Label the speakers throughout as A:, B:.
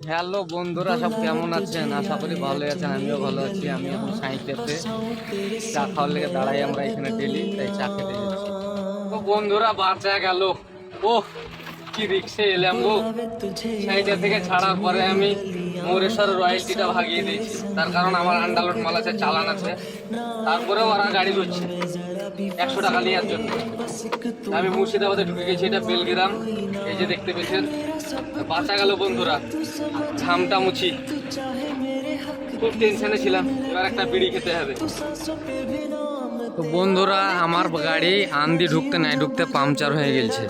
A: Hello বন্ধুরা, সব কেমন আছেন? আশা করি ভালো আছেন। আমিও ভালো আছি। আমি এখন সাঁইতে চা খাওয়ার লেগে দাঁড়াই আমরা এখানে ডেলি, তাই চা খেতে যাচ্ছি। তো বন্ধুরা বাঁচা গেল। ওহ, কি রিক্সে এলাম গো। সাইডে থেকে ছাড়ার পরে আমি মোরেশ্বর রয়্যালটিটা ভাগিয়ে দিয়েছি, তার কারণ আমার আন্ডারলোড মাল আছে, চালান আছে। তারপরেও ওরা গাড়ি ধরছে 100 টাকা নেওয়ার জন্য। আমি মুর্শিদাবাদে ঢুকে গেছি, এটা বেলগ্রাম। এই যে দেখতে পেয়েছেন, বাঁচা গেল বন্ধুরা। ঝামটা মুছি, খুব টেনশনে ছিলাম। এবার একটা বিড়ি খেতে হবে। তো বন্ধুরা, আমার গাড়ি আন্দি ঢুকতে পাংচার হয়ে গেছে।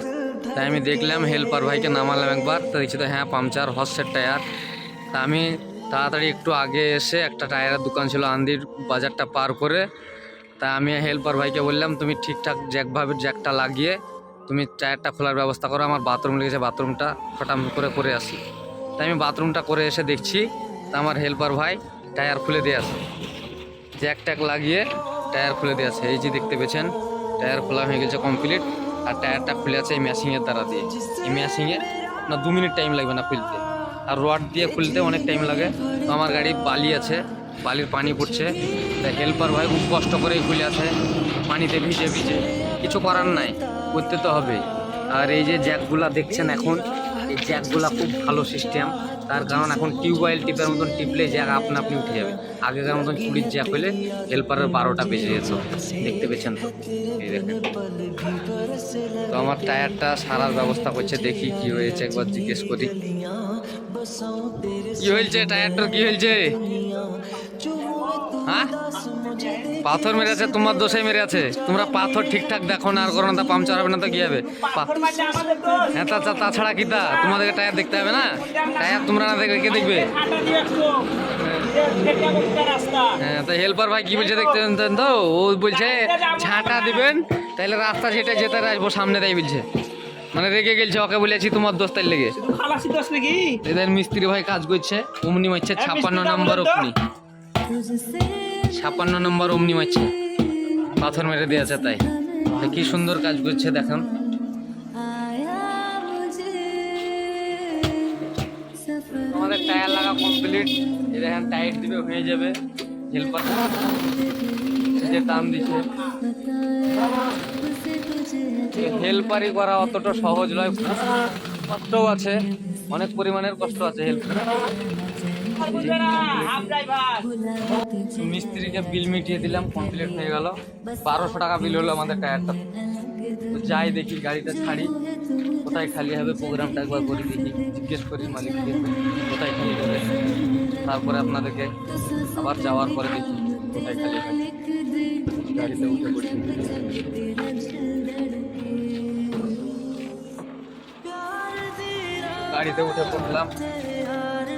A: তাই আমি দেখলাম, হেল্পার ভাইকে নামালাম একবার, তো দেখছি তো হ্যাঁ পাংচার হর্সের টায়ার। তা আমি তাড়াতাড়ি একটু আগে এসে, একটা টায়ারের দোকান ছিল আন্দির বাজারটা পার করে, তা আমি হেল্পার ভাইকে বললাম তুমি ঠিকঠাক জ্যাকটা লাগিয়ে তুমি টায়ারটা খোলার ব্যবস্থা করো। আমার বাথরুম লেগেছে, বাথরুমটা ফটাম করে আসি। তাই আমি বাথরুমটা করে এসে দেখছি, তা আমার হেল্পার ভাই টায়ার খুলে দিয়ে আসে, জ্যাক লাগিয়ে টায়ার খুলে দিয়ে আছে। এই যে দেখতে পেয়েছেন, টায়ার খোলা হয়ে গেছে কমপ্লিট। আর টায়ারটা খুলে আছে এই ম্যাশিংয়ের দ্বারা দিয়ে। এই ম্যাশিংয়ে না 2 মিনিট টাইম লাগবে না খুলতে, আর রড দিয়ে খুলতে অনেক টাইম লাগে। তো আমার গাড়ি বালি আছে, বালির পানি পড়ছে, তাই হেল্পার ভাই খুব কষ্ট করেই খুলে আছে, পানিতে ভিজে কিছু করার নাই, করতে তো হবে। আর এই যে জ্যাকগুলা দেখছেন এখন, এই জ্যাকগুলা খুব ভালো সিস্টেম। তার কারণ এখন টিউবওয়েল টিপের মতন টিপলে জ্যাক আপনি উঠে যাবে। আগেকার মতন চুরির জ্যাক হলে হেল্পারের 12টা বেজে যেত। দেখতে পেয়েছেন তো, এই দেখেন। তো আমার টায়ারটা সারার ব্যবস্থা করছে, দেখি কি হয়েছে, একবার জিজ্ঞেস করি। কি হয়েছে টায়ারটার, কি হয়েছে? হ্যাঁ, পাথর মেরেছে, তোমার দোষে মেরে আছে। তোমরা পাথর ঠিকঠাক দেখো না, আর করো না, তা পাংচার হবে না তো কি হবে? হ্যাঁ, তাছাড়া কি তা তোমাদেরকে টায়ার দেখতে হবে না? টায়ার তোমরা না দেখলে কে দেখবে? হ্যাঁ, তো হেল্পার ভাই কি বলছে দেখতে তো, ও বলছে ঝাঁটা দিবেন তাহলে রাস্তা যেতে আসবো সামনে, তাই বলছে। মানে রেগে গেলছে, ওকে বলেছি তোমার দোস্তের লেগে। এদের মিস্ত্রি ভাই কাজ করছে, অমনি মারছে 56 নম্বর অমনি, 56 নম্বর অমনি মারছে, পাথর মেরে দিয়েছে। তাই কি সুন্দর কাজ করছে দেখেন। আমাদের টায়ার লাগা কমপ্লিট। এই দেখেন, টাইট দিবে, হয়ে যাবে। হেল্পার যে দাম দিচ্ছে, হেল্পারই করা অতটা সহজ নয়, কষ্টও আছে, অনেক পরিমাণের কষ্ট আছে হেল্পার। মিস্ত্রিকে বিল মিটিয়ে দিলাম, কমপ্লিট হয়ে গেল। 1200 টাকা বিল হলো আমাদের টায়ারটা। তো যাই দেখি, গাড়িটা ছাড়ি, কোথায় খালি হবে প্রোগ্রামটা একবার করি, দেখি জিজ্ঞেস করি মালিককে কোথায় খালি হবে। তারপরে আপনাদেরকে আবার যাওয়ার পরে দেখি কোথায় খালি হয়। গাড়িতে উঠে পড়ি। গাড়িতে উঠে পড়লাম,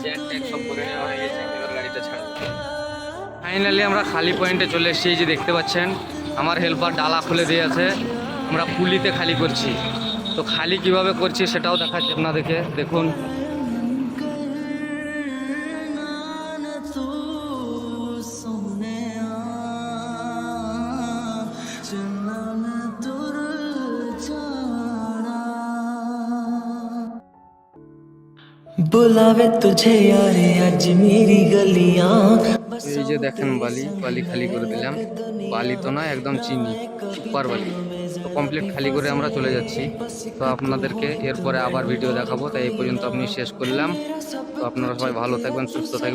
A: জ্যাক সব করে নেওয়া হয়ে গেছে, এবার গাড়িটা ছাড়বো। ফাইনালি আমরা খালি পয়েন্টে চলে এসেছি। এই যে দেখতে পাচ্ছেন, আমার হেল্পার ডালা খুলে দিয়েছে, আমরা পুলিতে খালি করছি। তো খালি কিভাবে করছি সেটাও দেখাচ্ছি আপনাদেরকে, দেখুন।
B: बुलावे तुझे यारे आज मेरी गलियां।
A: এই যে দেখেন, বালি খালি করে দিলাম। বালি তো না, একদম চিনি, সুপার বালি। তো কমপ্লিট খালি করে আমরা চলে যাচ্ছি। তো আপনাদেরকে এরপরে আবার ভিডিও দেখাবো, তাই এই পর্যন্ত আপনি শেষ করলাম। তো আপনারা সবাই ভালো থাকবেন, সুস্থ থাকবেন।